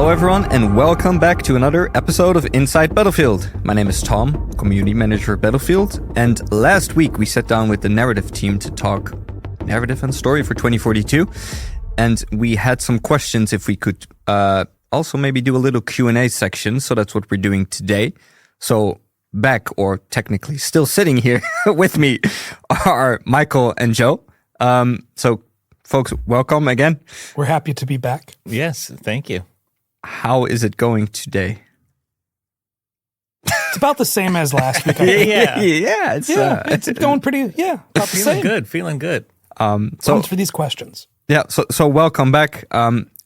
Hello everyone and welcome back to another episode of Inside Battlefield. My name is Tom, community manager at Battlefield, and last week we sat down with the narrative team to talk narrative and story for 2042, and we had some questions if we could also maybe do a little Q&A section, so that's what we're doing today. So back, or technically still sitting here with me, are Michael and Joe. So folks, welcome again. We're happy to be back. Yes, thank you. How is it going today? It's about the same as last week. It's It's going pretty. Yeah, about the same. Feeling good. Thanks for these questions. Yeah, so welcome back.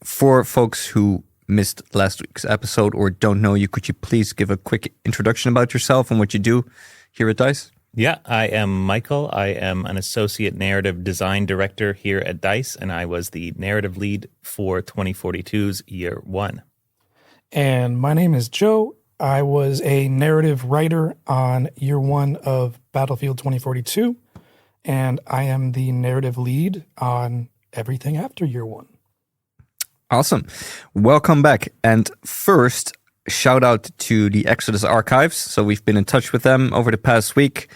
For folks who missed last week's episode or don't know you, could you please give a quick introduction about yourself and what you do here at DICE? Yeah, I am Michael. I am an associate narrative design director here at DICE, and I was the narrative lead for 2042's Year 1. And my name is Joe. I was a narrative writer on Year 1 of Battlefield 2042, and I am the narrative lead on everything after Year 1. Awesome. Welcome back. And first, shout out to the Exodus Archives. So we've been in touch with them over the past week.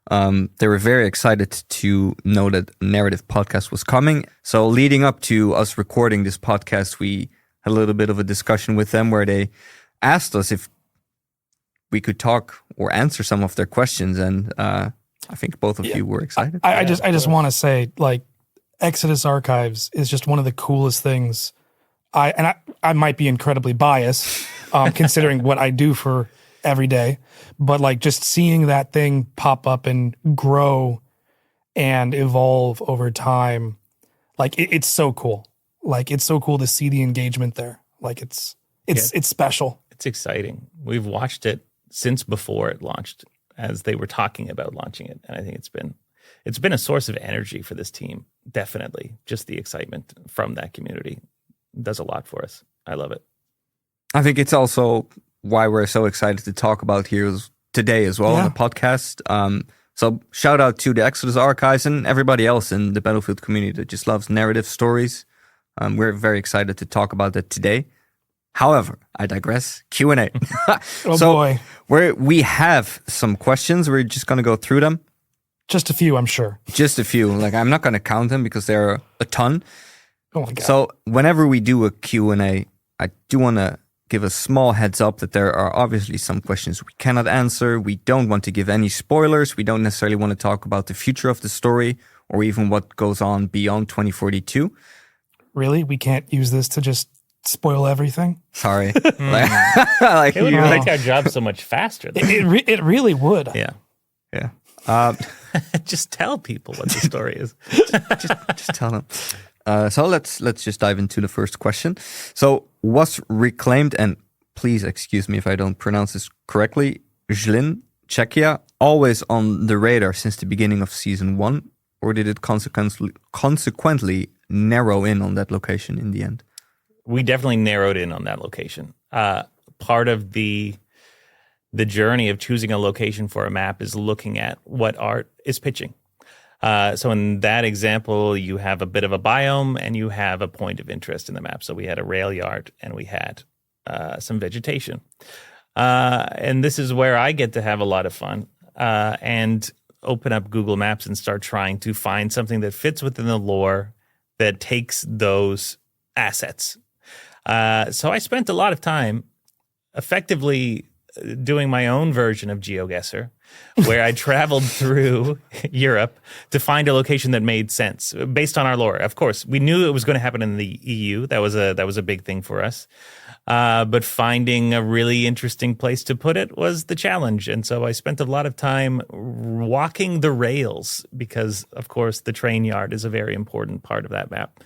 They were very excited to know that narrative podcast was coming. So leading up to us recording this podcast, we had a little bit of a discussion with them where they asked us if we could talk or answer some of their questions. And I think both of you were excited. I just want to say, like, Exodus Archives is just one of the coolest things. I might be incredibly biased, considering what I do for every day, but like just seeing that thing pop up and grow and evolve over time, like it's so cool. Like it's so cool to see the engagement there. Like it's special. It's exciting. We've watched it since before it launched, as they were talking about launching it, and I think it's been a source of energy for this team. Definitely, just the excitement from that community does a lot for us. I love it. I think it's also why we're so excited to talk about here today as well on the podcast. So shout out to the Exodus Archives and everybody else in the Battlefield community that just loves narrative stories. We're very excited to talk about that today. However, I digress. Q&A. Boy. We have some questions. We're just going to go through them. Just a few, I'm sure. Just a few. Like, I'm not going to count them because there are a ton. Oh my God. So whenever we do a Q&A, I do want to give a small heads up that there are obviously some questions we cannot answer. We don't want to give any spoilers. We don't necessarily want to talk about the future of the story or even what goes on beyond 2042. Really? We can't use this to just spoil everything? Sorry. It would make our job so much faster. It really would. Yeah. Just tell people what the story is. just tell them. So let's just dive into the first question. So was reclaimed, and please excuse me if I don't pronounce this correctly, Zlín, Czechia, always on the radar since the beginning of season 1, or did it consequently narrow in on that location in the end? We definitely narrowed in on that location. Part of the journey of choosing a location for a map is looking at what art is pitching. So in that example, you have a bit of a biome and you have a point of interest in the map. So we had a rail yard and we had some vegetation. And this is where I get to have a lot of fun and open up Google Maps and start trying to find something that fits within the lore that takes those assets. So I spent a lot of time effectively doing my own version of GeoGuessr, where I traveled through Europe to find a location that made sense based on our lore. Of course, we knew it was going to happen in the EU. That was a big thing for us. But finding a really interesting place to put it was the challenge. And so I spent a lot of time walking the rails because, of course, the train yard is a very important part of that map.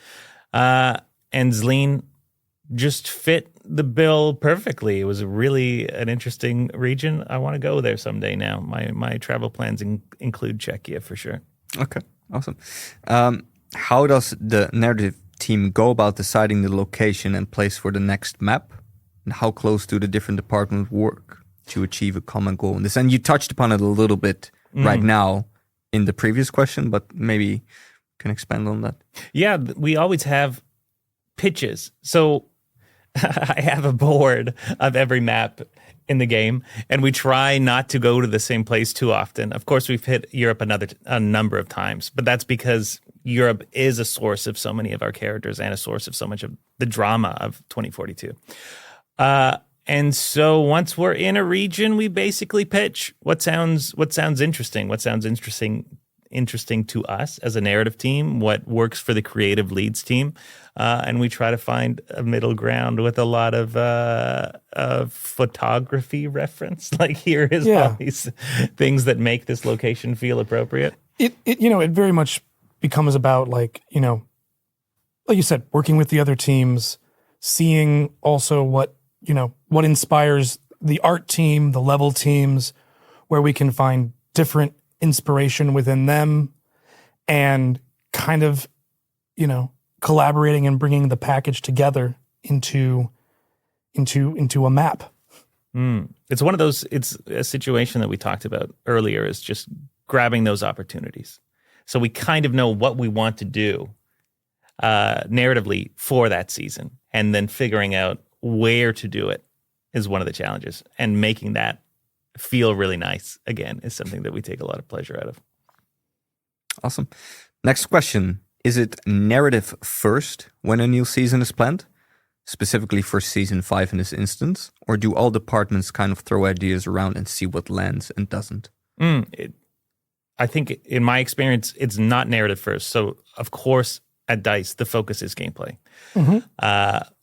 And Zlín just fit the bill perfectly. It was really an interesting region. I want to go there someday now. My travel plans include Czechia for sure. Okay, awesome. How does the narrative team go about deciding the location and place for the next map? And how close do the different departments work to achieve a common goal in this? And you touched upon it a little bit right now in the previous question, but maybe you can expand on that. Yeah, we always have pitches. So I have a board of every map in the game, and we try not to go to the same place too often. Of course, we've hit Europe a number of times, but that's because Europe is a source of so many of our characters and a source of so much of the drama of 2042. And so once we're in a region, we basically pitch what sounds interesting, interesting to us as a narrative team, what works for the creative leads team, and we try to find a middle ground with a lot of photography reference. Like, here is all these things that make this location feel appropriate. It very much becomes about, like you said, working with the other teams, seeing also what inspires the art team, the level teams, where we can find different inspiration within them, and kind of, collaborating and bringing the package together into a map. It's one of those, it's a situation that we talked about earlier, is just grabbing those opportunities. So we kind of know what we want to do narratively for that season, and then figuring out where to do it is one of the challenges, and making that feel really nice again is something that we take a lot of pleasure out of. Awesome. Next question. Is it narrative first when a new season is planned, specifically for season 5 in this instance, or do all departments kind of throw ideas around and see what lands and doesn't? I think in my experience, it's not narrative first. So of course, at DICE, the focus is gameplay.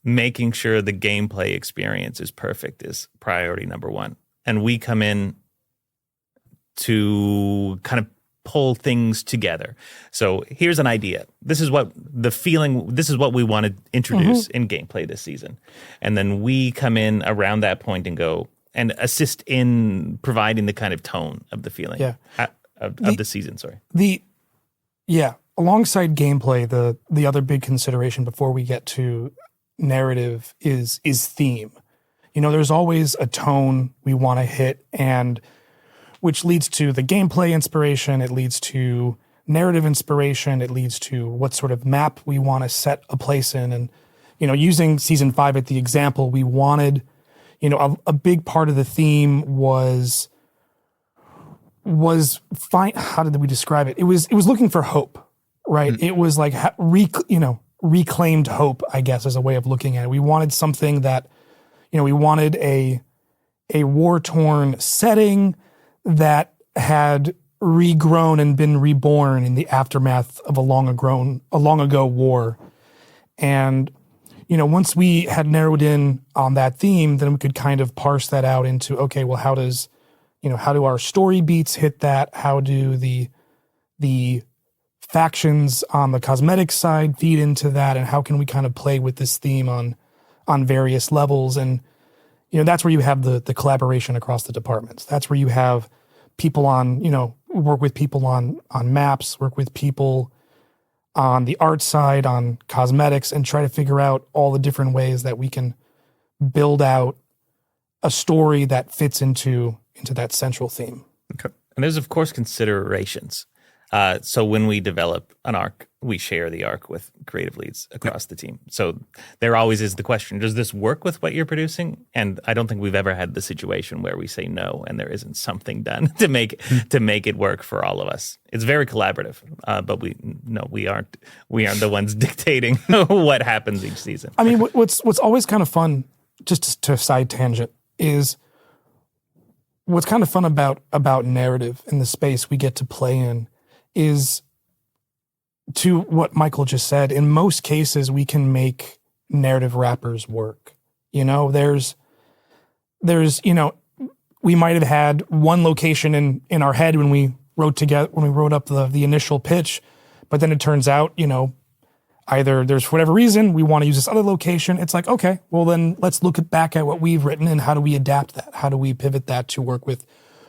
Making sure the gameplay experience is perfect is priority number one. And we come in to kind of pull things together. So here's an idea. This is what we want to introduce in gameplay this season. And then we come in around that point and go and assist in providing the kind of tone of the feeling of the season. Sorry. Alongside gameplay, the other big consideration before we get to narrative is theme. There's always a tone we want to hit, and which leads to the gameplay inspiration. It leads to narrative inspiration. It leads to what sort of map we want to set a place in. And, using season 5 at the example, we wanted, a big part of the theme was fine. How did we describe it? It was looking for hope, right? It was like, reclaimed hope, I guess, is a way of looking at it. We wanted something that, we wanted a war-torn setting that had regrown and been reborn in the aftermath of a long ago war. And, once we had narrowed in on that theme, then we could kind of parse that out into, okay, well, how do our story beats hit that? How do the factions on the cosmetic side feed into that? And how can we kind of play with this theme on various levels? And, that's where you have the collaboration across the departments. That's where you have people work with people on maps, work with people on the art side, on cosmetics, and try to figure out all the different ways that we can build out a story that fits into that central theme. Okay. And there's, of course, considerations. So when we develop an arc, we share the arc with creative leads across the team. So there always is the question, does this work with what you're producing? And I don't think we've ever had the situation where we say no and there isn't something done to make it work for all of us. It's very collaborative, but we aren't the ones dictating what happens each season. I mean, what's always kind of fun, just to side tangent, is what's kind of fun about narrative in the space we get to play in is, to what Michael just said, in most cases we can make narrative wrappers work. There's we might have had one location in our head when we wrote up the initial pitch, but then it turns out, either there's, for whatever reason, we want to use this other location. It's like, okay, well then let's look back at what we've written and how do we adapt that? How do we pivot that to work with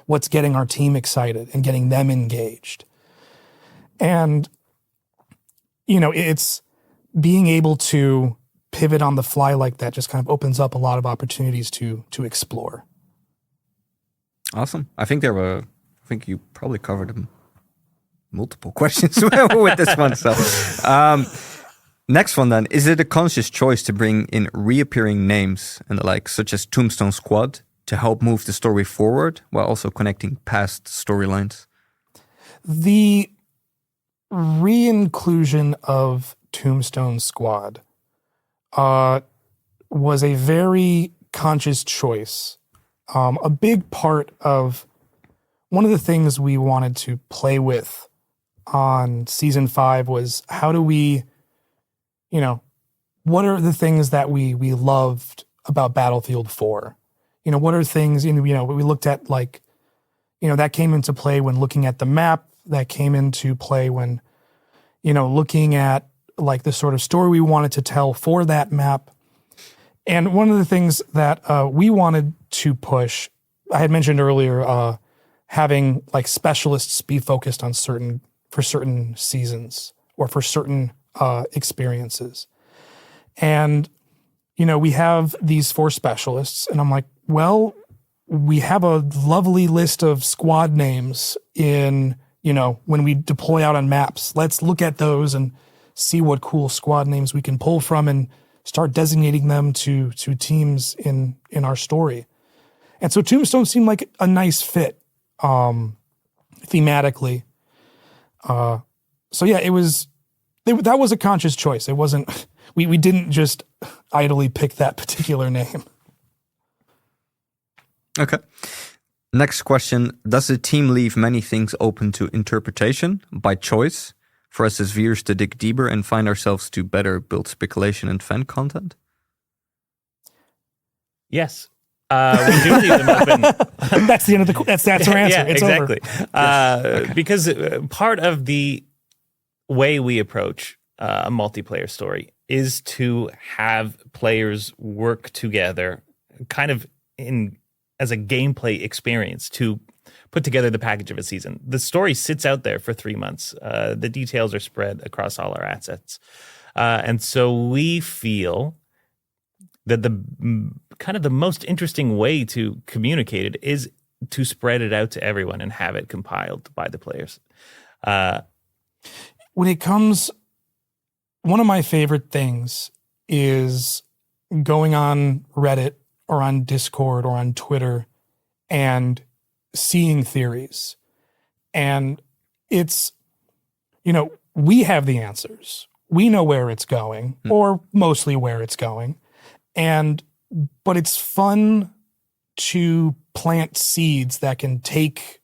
what's getting our team excited and getting them engaged? And, it's being able to pivot on the fly like that just kind of opens up a lot of opportunities to explore. Awesome. I think you probably covered multiple questions with this one. So, Next one then. Is it a conscious choice to bring in reappearing names and the like, such as Tombstone Squad, to help move the story forward while also connecting past storylines? The re-inclusion of Tombstone Squad was a very conscious choice. A big part of one of the things we wanted to play with on season 5 was how do we, what are the things that we loved about Battlefield 4? What are things, we looked at, like, that came into play when looking at the map, that came into play when, looking at, like, the sort of story we wanted to tell for that map. And one of the things that we wanted to push, I had mentioned earlier, having, like, specialists be focused on certain seasons or for certain experiences. And, we have these 4 specialists, and I'm like, well, we have a lovely list of squad names in, when we deploy out on maps. Let's look at those and see what cool squad names we can pull from and start designating them to teams in our story. And so Tombstone seemed like a nice fit thematically. So yeah, that was a conscious choice. It wasn't, we didn't just idly pick that particular name. Okay. Next question. Does the team leave many things open to interpretation by choice for us as viewers to dig deeper and find ourselves to better build speculation and fan content? Yes. We do leave them open. That's the end of that's our answer. Yeah, it's exactly. over. Okay. Because part of the way we approach a multiplayer story is to have players work together kind of as a gameplay experience to put together the package of a season. The story sits out there for 3 months. The details are spread across all our assets. And so we feel that the kind of the most interesting way to communicate it is to spread it out to everyone and have it compiled by the players. When it comes, one of my favorite things is going on Reddit or on Discord or on Twitter and seeing theories. And it's, we have the answers. We know where it's going, or mostly where it's going. But it's fun to plant seeds that can take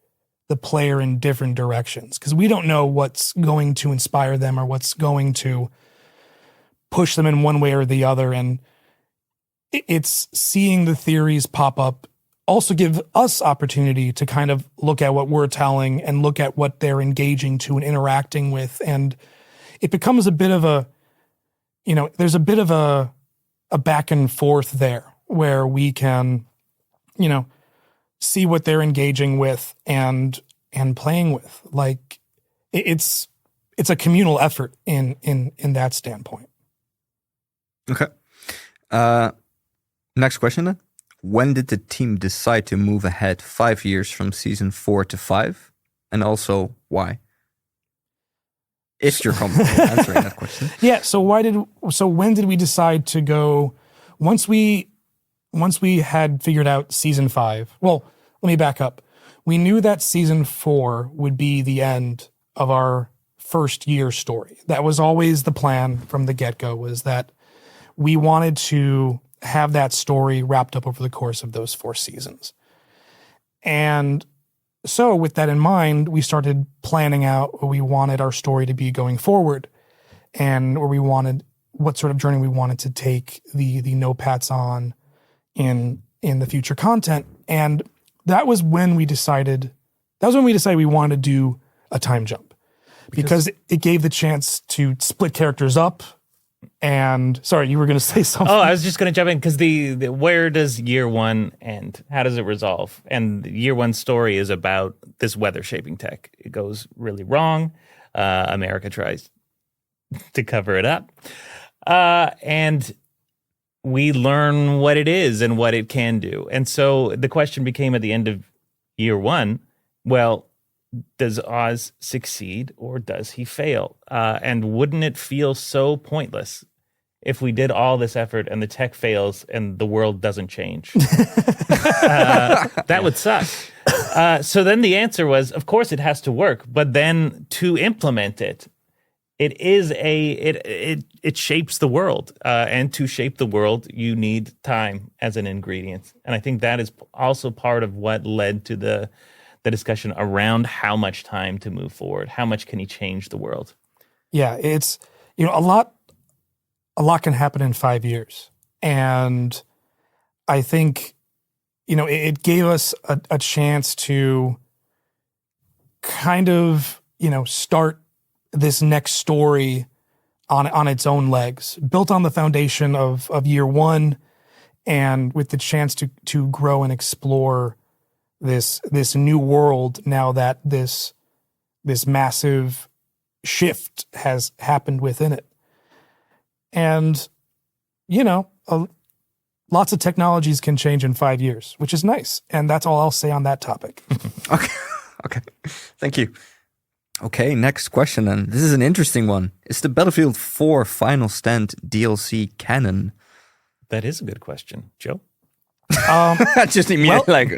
the player in different directions, because we don't know what's going to inspire them or what's going to push them in one way or the other. And it's seeing the theories pop up also give us opportunity to kind of look at what we're telling and look at what they're engaging to and interacting with. And it becomes a bit of a, there's a bit of a back and forth there where we can, see what they're engaging with and playing with. Like it's a communal effort in that standpoint. Okay. Next question then. When did the team decide to move ahead 5 years from season 4 to 5? And also why? If you're comfortable answering that question. Yeah. So when did we decide to go once we had figured out season 5? Well, let me back up. We knew that season 4 would be the end of our first year story. That was always the plan from the get-go, was that we wanted to have that story wrapped up over the course of those 4 seasons. And so with that in mind, we started planning out what we wanted our story to be going forward, and what sort of journey we wanted to take the no-pats on in the future content. And that was when we decided we wanted to do a time jump, because it gave the chance to split characters up. And sorry, you were going to say something. Oh, I was just going to jump in because the where does year 1 end? How does it resolve? And year 1 story is about this weather shaping tech. It goes really wrong. America tries to cover it up. And we learn what it is and what it can do. And so the question became at the end of year 1, well, does Oz succeed or does he fail? And wouldn't it feel so pointless if we did all this effort and the tech fails and the world doesn't change? That would suck. So then the answer was, of course it has to work, but then to implement it, it shapes the world. And to shape the world, you need time as an ingredient. And I think that is also part of what led to the discussion around how much time to move forward. How much can he change the world? Yeah, it's, a lot can happen in 5 years. And I think, it gave us a chance to kind of, start this next story on its own legs, built on the foundation of year one, and with the chance to grow and explore this new world now that this massive shift has happened within it. And, lots of technologies can change in 5 years, which is nice. And that's all I'll say on that topic. Okay. Thank you. Okay, next question then. This is an interesting one. Is the Battlefield 4 Final Stand DLC canon? That is a good question. Joe? Just immediately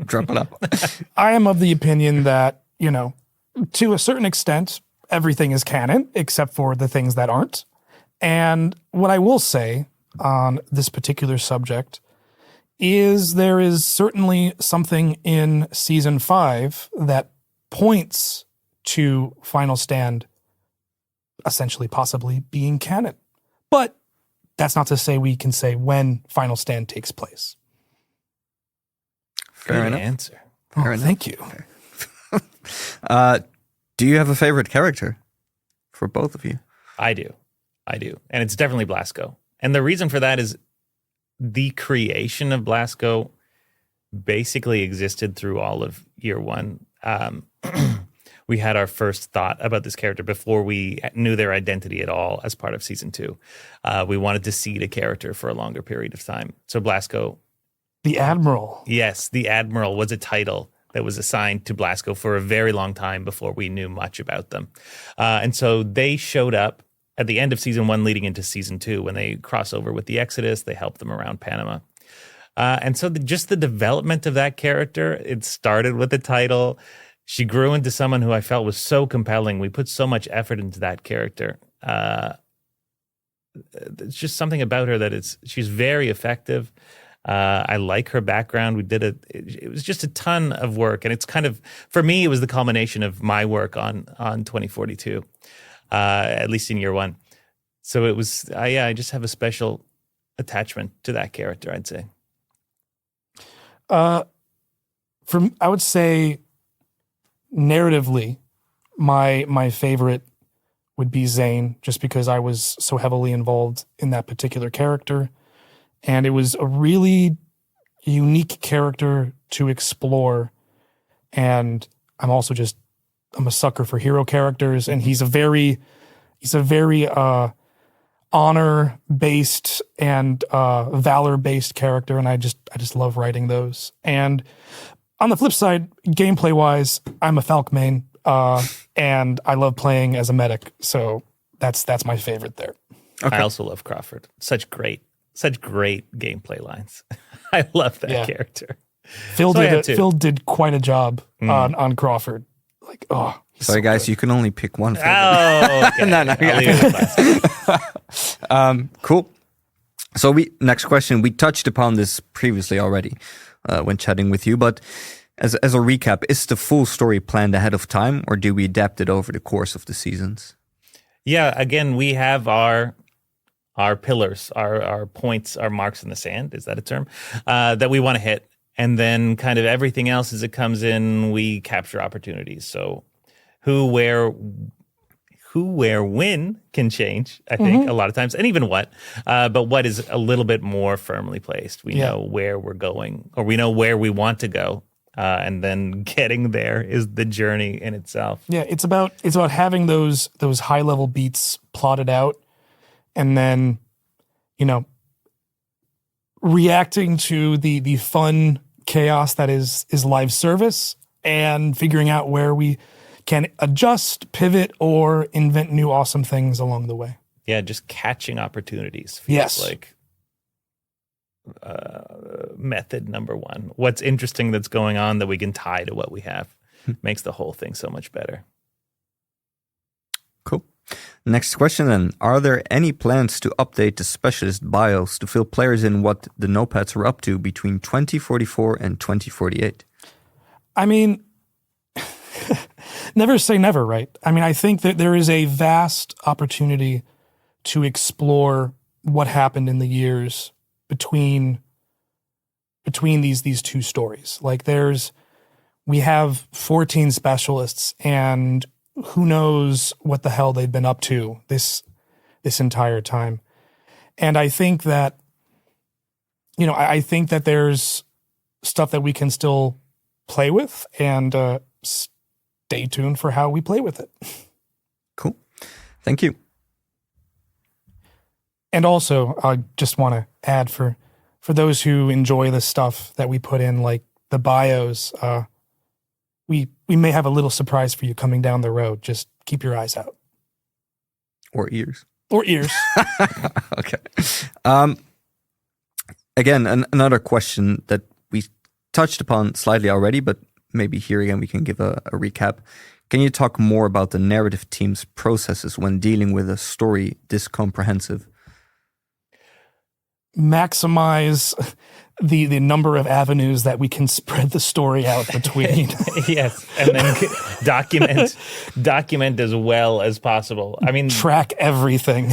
drop it up. I am of the opinion that, to a certain extent, everything is canon except for the things that aren't. And what I will say on this particular subject is there is certainly something in Season 5 that points to Final Stand essentially possibly being canon. But that's not to say we can say when Final Stand takes place. Fair enough. Answer. Fair enough. Thank you. Do you have a favorite character for both of you? I do. And it's definitely Blasco. And the reason for that is the creation of Blasco basically existed through all of year one. We had our first thought about this character before we knew their identity at all as part of season 2. We wanted to seed a character for a longer period of time. So Blasco. The Admiral. Yes, the Admiral was a title that was assigned to Blasco for a very long time before we knew much about them. And so they showed up at the end of season 1 leading into season 2 when they cross over with the Exodus. They help them around Panama. And so just the development of that character, it started with the title. She grew into someone who I felt was so compelling. We put so much effort into that character. It's just something about her that she's very effective. I like her background. It was just a ton of work. And it's kind of, for me, it was the culmination of my work on 2042, at least in year one. So it was, I just have a special attachment to that character, I'd say. I would say narratively, my favorite would be Zane, just because I was so heavily involved in that particular character. And it was a really unique character to explore. And I'm also I'm a sucker for hero characters, and he's a very honor-based and valor-based character, and I just love writing those. And on the flip side, gameplay-wise, I'm a Falc main, and I love playing as a medic, so that's my favorite there. Okay. I also love Crawford. Such great gameplay lines. I love that character. Phil did quite a job on Crawford. Like, sorry, guys, good. You can only pick one favorite. Oh, okay. No, cool. So next question. We touched upon this previously already when chatting with you, but as a recap, is the full story planned ahead of time, or do we adapt it over the course of the seasons? Yeah, again, we have our pillars, our points, our marks in the sand. Is that a term? That we want to hit. And then kind of everything else as it comes in, we capture opportunities. So who, where, when can change, I think, a lot of times, and even what. But what is a little bit more firmly placed. We know where we're going, or we know where we want to go. And then getting there is the journey in itself. Yeah, it's about having those high level beats plotted out, and then, reacting to the fun chaos that is live service, and figuring out where we can adjust, pivot, or invent new awesome things along the way. Yeah, just catching opportunities feels Yes. like method number one. What's interesting that's going on that we can tie to what we have makes the whole thing so much better. Cool. Next question then. Are there any plans to update the specialist bios to fill players in what the notepads are up to between 2044 and 2048? I mean, never say never, right? I mean, I think that there is a vast opportunity to explore what happened in the years between these two stories. Like we have 14 specialists, and who knows what the hell they've been up to this entire time. And I think that, I think that there's stuff that we can still play with, and stay tuned for how we play with it. Cool. Thank you. And also, I just want to add for those who enjoy the stuff that we put in, like the bios, we may have a little surprise for you coming down the road. Just keep your eyes out. Or ears. Or ears. Okay. Again, another question that we touched upon slightly already, but maybe here again we can give a recap. Can you talk more about the narrative team's processes when dealing with a story this comprehensive? Maximize the number of avenues that we can spread the story out between. Yes, and then document as well as possible. I mean, track everything.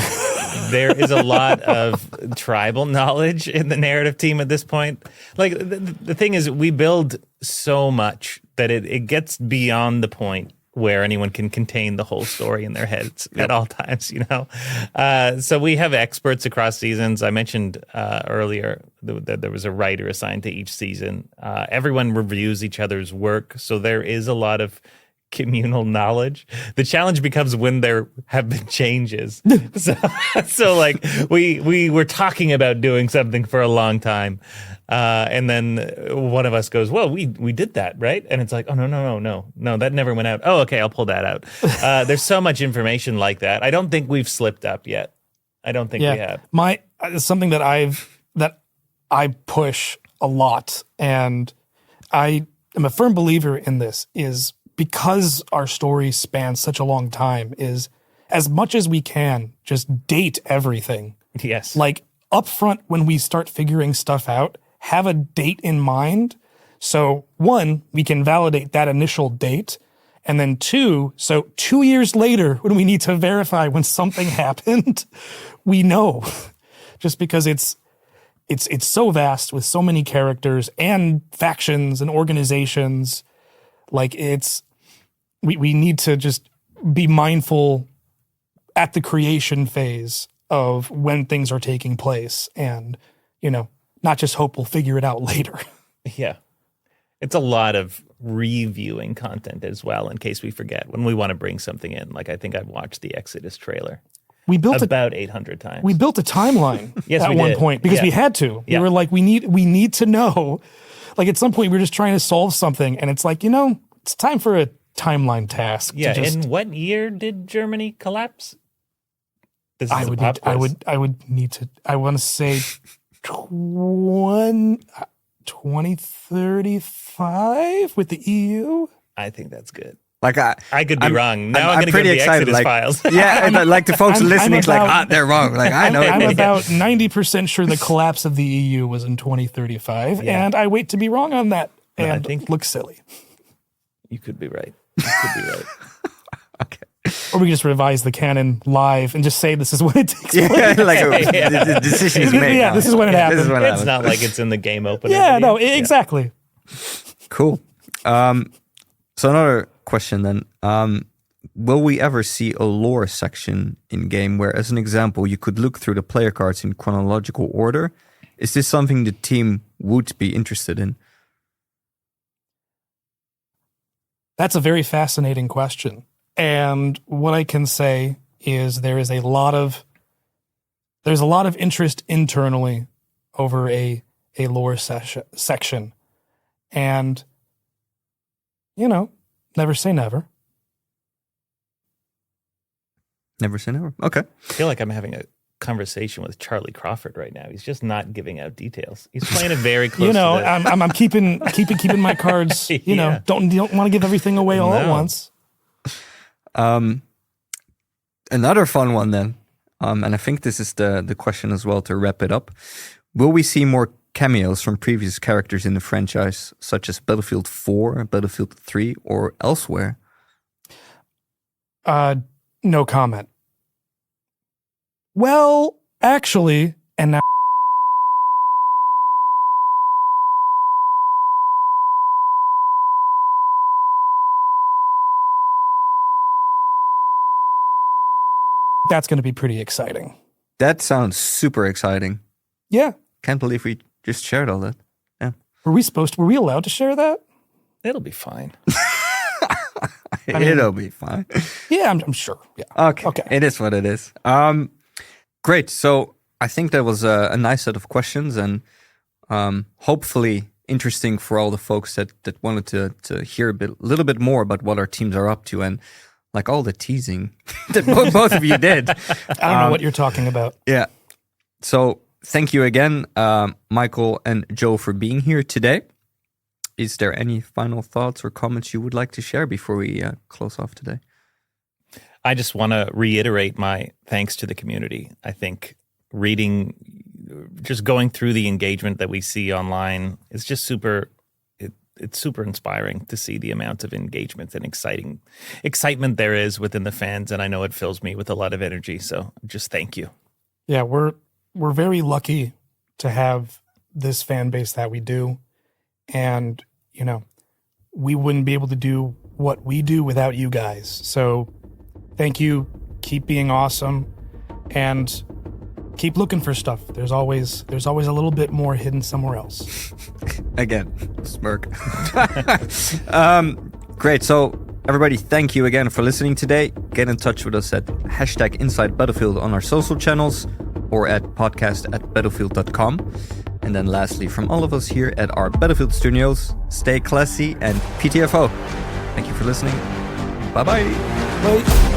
There is a lot of tribal knowledge in the narrative team at this point. Like the thing is, we build so much that it gets beyond the point where anyone can contain the whole story in their heads at all times, So we have experts across seasons. I mentioned earlier that there was a writer assigned to each season. Everyone reviews each other's work, so there is a lot of communal knowledge. The challenge becomes when there have been changes. so like we were talking about doing something for a long time. And then one of us goes, well, we did that, right? And it's like, oh, no, that never went out. Oh, okay, I'll pull that out. There's so much information like that. I don't think we've slipped up yet. I don't think we have. Something that I push a lot, and I am a firm believer in this, is because our story spans such a long time, is as much as we can, just date everything. Yes. Like up front when we start figuring stuff out, have a date in mind. So 1, we can validate that initial date. And then 2, so 2 years later, when we need to verify when something happened, we know. Just because it's so vast with so many characters and factions and organizations. Like we need to just be mindful at the creation phase of when things are taking place, and, not just hope we'll figure it out later. Yeah. It's a lot of reviewing content as well, in case we forget when we want to bring something in. Like, I think I've watched the Exodus trailer about 800 times. We built a timeline at one point because we had to. We were like, we need to know. Like at some point we were just trying to solve something, and it's like, it's time for a timeline task. Yeah. In what year did Germany collapse? This is I would need to. I want to say 2035 with the EU. I think that's good. Like I could be wrong. Now I'm going to pretty go to the excited. Exodus Like, files. Yeah, and like the folks listening, it's like, they're wrong. Like I know. I'm about 90% sure the collapse of the EU was in 2035, and I wait to be wrong on that. And I think look silly. You could be right. You could be right. Okay. Or we can just revise the canon live and just say this is when it takes place. The decision is made. Yeah, this is when it happens. It's not like it's in the game opener. Yeah, no, exactly. Cool. So another question then. Will we ever see a lore section in game where, as an example, you could look through the player cards in chronological order? Is this something the team would be interested in? That's a very fascinating question. And what I can say is there's a lot of interest internally over a lore section. And never say never. Never say never. Okay. I feel like I'm having a conversation with Charlie Crawford right now. He's just not giving out details. He's playing it very close. I'm keeping my cards. Yeah. Don't want to give everything away all at once. Another fun one then, and I think this is the question as well to wrap it up. Will we see more cameos from previous characters in the franchise, such as Battlefield 4, Battlefield 3, or elsewhere? No comment. Well, actually, and now that's going to be pretty exciting. That sounds super exciting. Yeah. Can't believe we just shared all that. Yeah. Were we allowed to share that? It'll be fine. It'll be fine. Yeah, I'm sure. Yeah. Okay. It is what it is. Great. So I think that was a nice set of questions, and hopefully interesting for all the folks that wanted to hear a little bit more about what our teams are up to, and like all the teasing that both of you did. I don't know what you're talking about. Yeah. So thank you again, Michael and Joe, for being here today. Is there any final thoughts or comments you would like to share before we close off today? I just want to reiterate my thanks to the community. I think just going through the engagement that we see online is just super, it's super inspiring to see the amount of engagement and excitement there is within the fans. And I know it fills me with a lot of energy. So just thank you. Yeah, we're very lucky to have this fan base that we do. And, we wouldn't be able to do what we do without you guys. So thank you. Keep being awesome and keep looking for stuff. There's always a little bit more hidden somewhere else. Again, smirk. Great. So everybody, thank you again for listening today. Get in touch with us at #InsideBattlefield on our social channels or at podcast@battlefield.com. And then lastly, from all of us here at our Battlefield studios, stay classy and PTFO. Thank you for listening. Bye-bye. Bye.